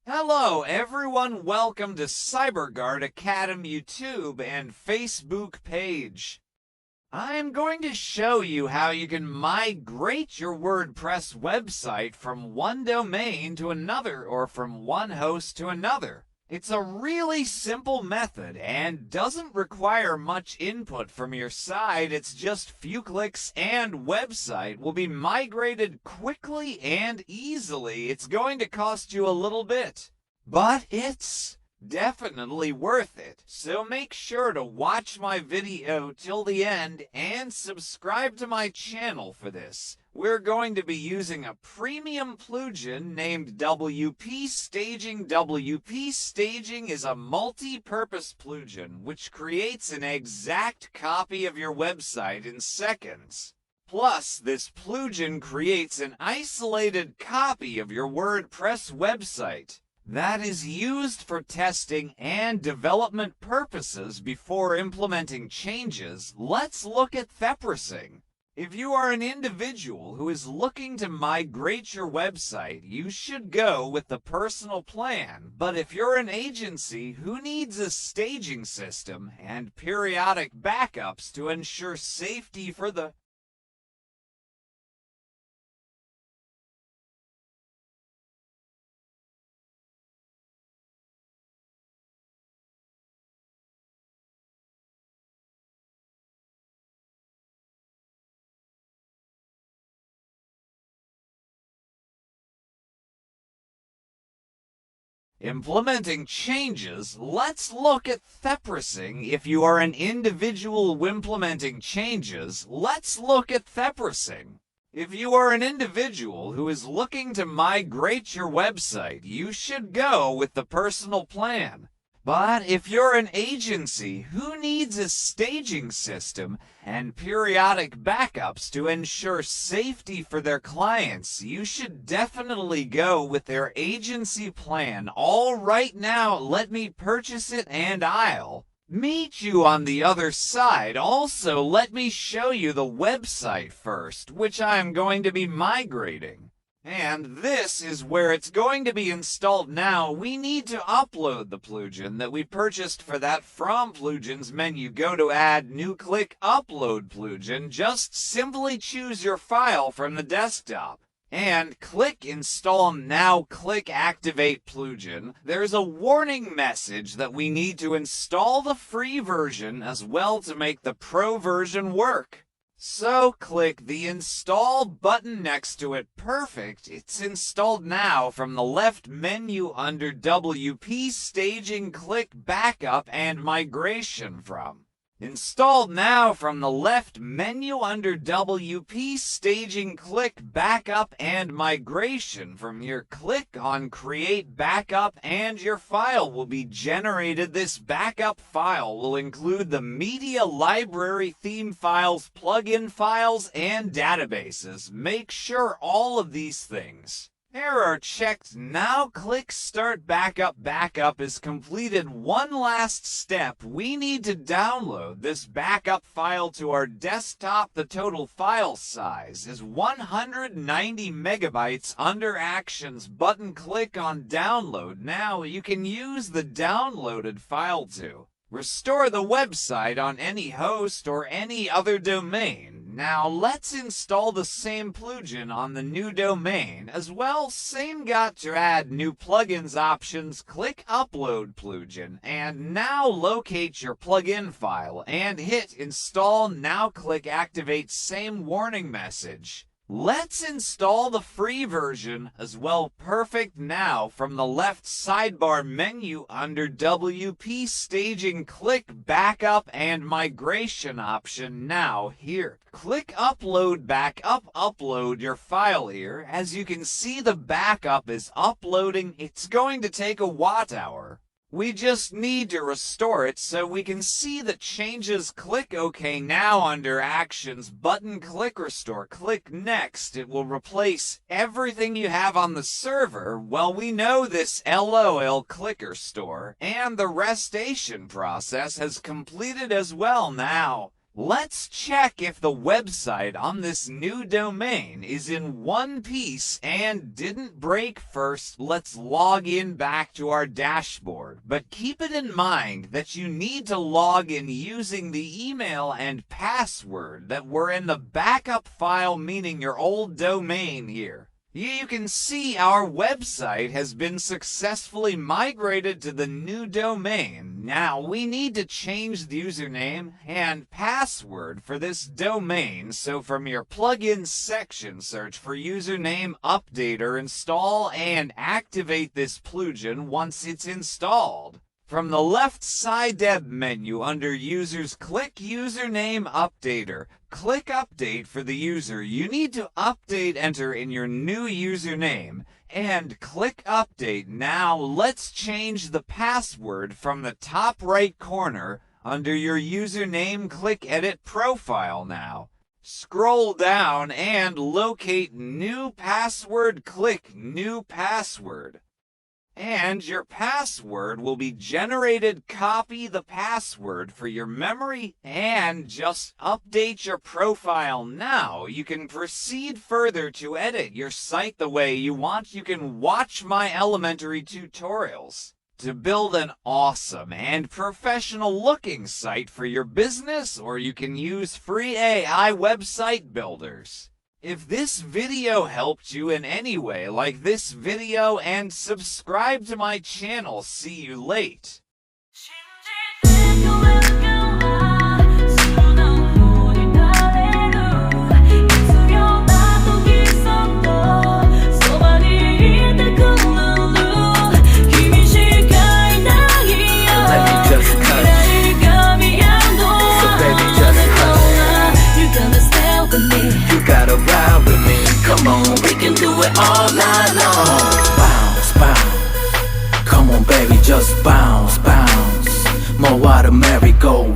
Hello everyone, welcome to CyberGuard Academy YouTube and Facebook page. I'm going to show you how you can migrate your WordPress website from one domain to another or from one host to another. It's a really simple method and doesn't require much input from your side. It's just few clicks and website will be migrated quickly and easily. It's going to cost you a little bit, but it's definitely worth it. So make sure to watch my video till the end and subscribe to my channel for this. We're going to be using a premium plugin named WP Staging. WP Staging is a multi-purpose plugin which creates an exact copy of your website in seconds. Plus, this plugin creates an isolated copy of your WordPress website that is used for testing and development purposes before implementing changes. Let's look at thepressing. If you are an individual who is looking to migrate your website, you should go with the personal plan. But if you're an agency who needs a staging system and periodic backups to ensure safety for the implementing changes, let's look at thepressing. If you are an individual implementing changes, let's look at thepressing. If you are an individual who is looking to migrate your website, you should go with the personal plan. But if you're an agency who needs a staging system and periodic backups to ensure safety for their clients, you should definitely go with their agency plan. All right, now let me purchase it and I'll meet you on the other side. Also, let me show you the website first, which I'm going to be migrating. And this is where it's going to be installed. Now we need to upload the plugin that we purchased. For that, from plugins menu, go to add new, click upload plugin. Just simply choose your file from the desktop and click install. Now click activate plugin. There's a warning message that we need to install the free version as well to make the pro version work. So click the install button next to it. Perfect. It's installed now. From the left menu under WP Staging, click Backup and Migration from. Installed now. From the left menu under WP Staging, click Backup and Migration from. Here, click on Create Backup and your file will be generated. This backup file will include the media library, theme files, plugin files, and databases. Make sure all of these things are checked. Now click Start Backup. Backup is completed. One last step. We need to download this backup file to our desktop. The total file size is 190 megabytes. Under Actions button, click on Download. Now you can use the downloaded file to restore the website on any host or any other domain. Now let's install the same plugin on the new domain as well. Same got to add new plugins options. Click upload plugin and now locate your plugin file and hit install. Now click activate. Same warning message. Let's install the free version as well. Perfect. Now from the left sidebar menu under WP Staging, click Backup and Migration option. Now here, click Upload Backup. Upload your file here. As you can see, the backup is uploading. It's going to take a watt hour. We just need to restore it so we can see the changes. Click OK. Now under Actions button, click Restore. Click Next. It will replace everything you have on the server. Well, we know this. LOL. Click Restore. And the restoration process has completed as well. Now Let's check if the website on this new domain is in one piece and didn't break first. Let's log in back to our dashboard, but keep it in mind that you need to log in using the email and password that were in the backup file, meaning your old domain here. You can see our website has been successfully migrated to the new domain. Now we need to change the username and password for this domain. So from your plugins section, search for username updater, install and activate this plugin once it's installed. From the left side tab menu under Users, click Username Updater. Click Update for the user. You need to enter in your new username and click Update. Now let's change the password from the top right corner. Under your username, click Edit Profile now. Scroll down and locate New Password. Click New Password. And your password will be generated. Copy the password for your memory and just update your profile. Now you can proceed further to edit your site the way you want. You can watch my elementary tutorials to build an awesome and professional looking site for your business, or you can use free AI website builders. If this video helped you in any way, like this video and subscribe to my channel. See you late. Come on, we can do it all night long. Bounce, bounce. Come on, baby, just bounce, bounce. More water, merry-go